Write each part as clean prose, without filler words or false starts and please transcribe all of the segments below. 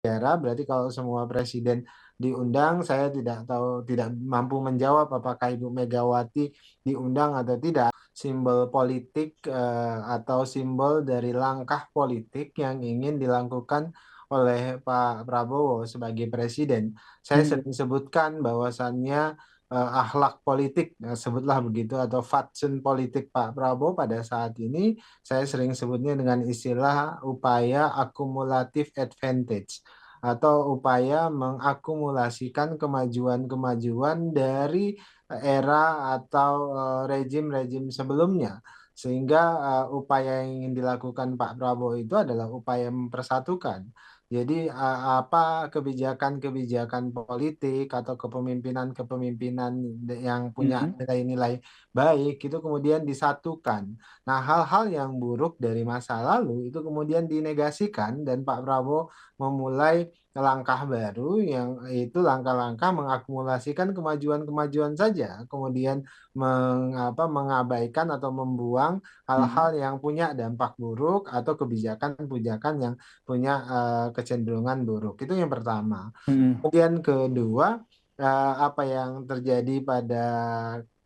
negara, berarti kalau semua presiden diundang, saya tidak tahu, tidak mampu menjawab apakah Ibu Megawati diundang atau tidak. Simbol politik atau simbol dari langkah politik yang ingin dilakukan oleh Pak Prabowo sebagai presiden. Saya Hmm. sering sebutkan bahwasannya akhlak politik, sebutlah begitu, atau fatsun politik Pak Prabowo pada saat ini, saya sering sebutnya dengan istilah upaya akumulatif advantage atau upaya mengakumulasikan kemajuan-kemajuan dari era atau rejim-rejim sebelumnya. Sehingga upaya yang ingin dilakukan Pak Prabowo itu adalah upaya mempersatukan. Jadi apa kebijakan-kebijakan politik atau kepemimpinan-kepemimpinan yang punya Hmm. nilai-nilai baik itu kemudian disatukan. Nah, hal-hal yang buruk dari masa lalu itu kemudian dinegasikan dan Pak Prabowo memulai langkah baru yang itu langkah-langkah mengakumulasikan kemajuan-kemajuan saja, kemudian mengabaikan atau membuang hal-hal Hmm. yang punya dampak buruk atau kebijakan-kebijakan yang punya kecenderungan buruk. Itu yang pertama. Hmm. Kemudian kedua, apa yang terjadi pada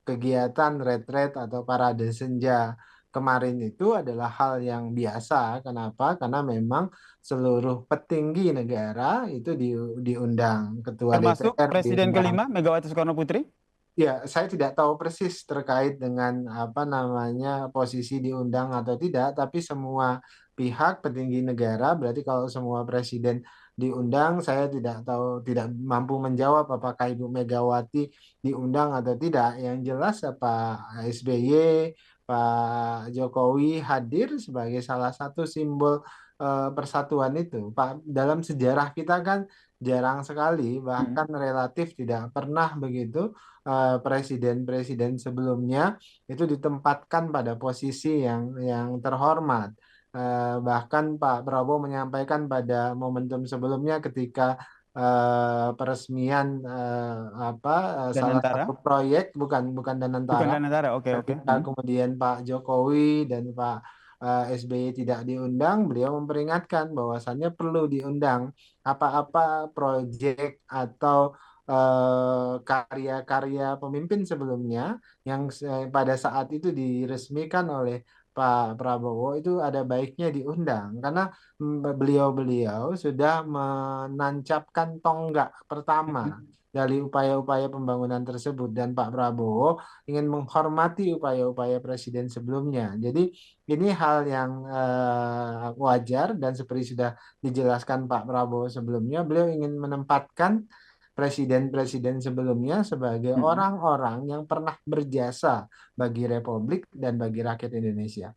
kegiatan retret atau parade senja kemarin itu adalah hal yang biasa. Kenapa? Karena memang seluruh petinggi negara itu diundang, ketua Termasuk DPR Presiden diundang. kelima Megawati Soekarno Putri. Ya, saya tidak tahu persis terkait dengan apa namanya posisi diundang atau tidak, tapi semua pihak petinggi negara, berarti kalau semua presiden diundang, saya tidak tahu, tidak mampu menjawab apakah Ibu Megawati diundang atau tidak. Yang jelas Pak SBY, Pak Jokowi hadir sebagai salah satu simbol persatuan itu. Pak, dalam sejarah kita kan jarang sekali, Hmm. bahkan relatif tidak pernah begitu presiden-presiden sebelumnya itu ditempatkan pada posisi yang terhormat. Bahkan Pak Prabowo menyampaikan pada momentum sebelumnya ketika peresmian salah Danantara. satu proyek, bukan bukan Bukan Danantara, Danantara. Oke, oke. ketika Hmm. kemudian Pak Jokowi dan Pak SBY tidak diundang, beliau memperingatkan bahwasannya perlu diundang apa-apa proyek atau karya-karya pemimpin sebelumnya yang pada saat itu diresmikan oleh Pak Prabowo itu ada baiknya diundang karena beliau-beliau sudah menancapkan tonggak pertama Hmm. dari upaya-upaya pembangunan tersebut dan Pak Prabowo ingin menghormati upaya-upaya presiden sebelumnya. Jadi ini hal yang wajar dan seperti sudah dijelaskan Pak Prabowo sebelumnya, beliau ingin menempatkan presiden-presiden sebelumnya sebagai Hmm. orang-orang yang pernah berjasa bagi Republik dan bagi rakyat Indonesia.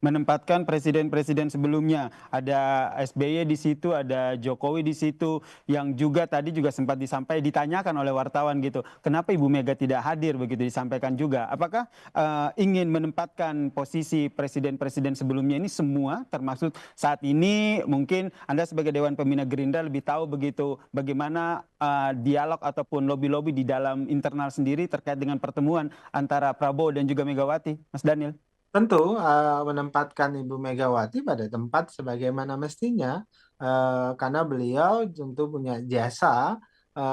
Menempatkan presiden-presiden sebelumnya. Ada SBY di situ, ada Jokowi di situ, yang juga tadi juga sempat ditanyakan oleh wartawan gitu. Kenapa Ibu Mega tidak hadir begitu disampaikan juga. Apakah ingin menempatkan posisi presiden-presiden sebelumnya ini semua termasuk saat ini mungkin Anda sebagai Dewan Pembina Gerindra lebih tahu begitu bagaimana dialog ataupun lobby-lobby di dalam internal sendiri terkait dengan pertemuan antara Prabowo dan juga Megawati, Mas Daniel. Tentu menempatkan Ibu Megawati pada tempat sebagaimana mestinya, karena beliau tentu punya jasa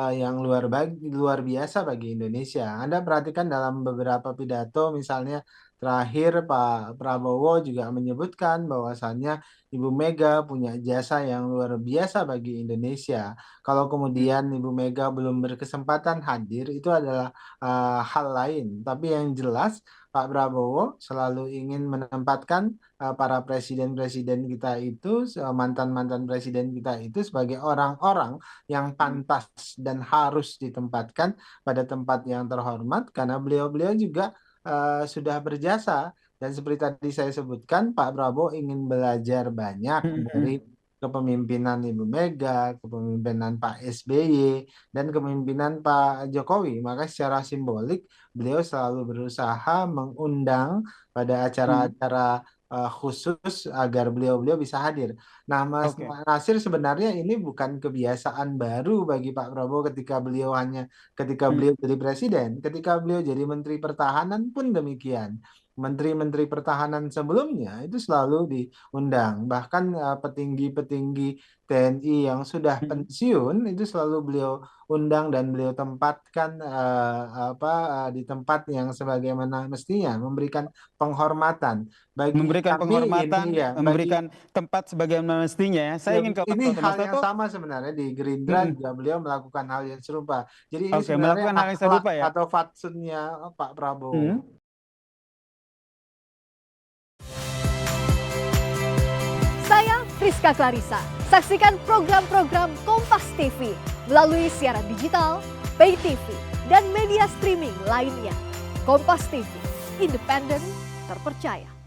yang luar biasa bagi Indonesia. Anda perhatikan dalam beberapa pidato, misalnya terakhir Pak Prabowo juga menyebutkan bahwasannya Ibu Mega punya jasa yang luar biasa bagi Indonesia. Kalau kemudian Ibu Mega belum berkesempatan hadir, itu adalah hal lain. Tapi yang jelas Pak Prabowo selalu ingin menempatkan para presiden-presiden kita itu, mantan-mantan presiden kita itu sebagai orang-orang yang pantas dan harus ditempatkan pada tempat yang terhormat karena beliau-beliau juga sudah berjasa. Dan seperti tadi saya sebutkan, Pak Prabowo ingin belajar banyak dari kepemimpinan Ibu Mega, kepemimpinan Pak SBY, dan kepemimpinan Pak Jokowi. Maka secara simbolik beliau selalu berusaha mengundang pada acara-acara khusus agar beliau-beliau bisa hadir. Nah, Mas Oke. Nasir, sebenarnya ini bukan kebiasaan baru bagi Pak Prabowo ketika Hmm. beliau jadi presiden, ketika beliau jadi Menteri Pertahanan pun demikian. Menteri-menteri pertahanan sebelumnya itu selalu diundang. Bahkan petinggi-petinggi TNI yang sudah Hmm. pensiun itu selalu beliau undang dan beliau tempatkan di tempat yang sebagaimana mestinya, memberikan penghormatan. Bagi Memberikan kami ini penghormatan, ya, memberikan tempat sebagaimana mestinya ya. ya, Saya ingin ke ini Mas Toto. hal Mas yang Toto, sama sebenarnya di Gerindra mm-mm. juga beliau melakukan hal yang serupa. Jadi ini Oke, sebenarnya melakukan hal yang akhlak serupa ya. atau fatsunnya Pak Prabowo. Hmm. Saya Friska Clarissa. Saksikan program-program Kompas TV melalui siaran digital, pay TV, dan media streaming lainnya. Kompas TV, independen, terpercaya.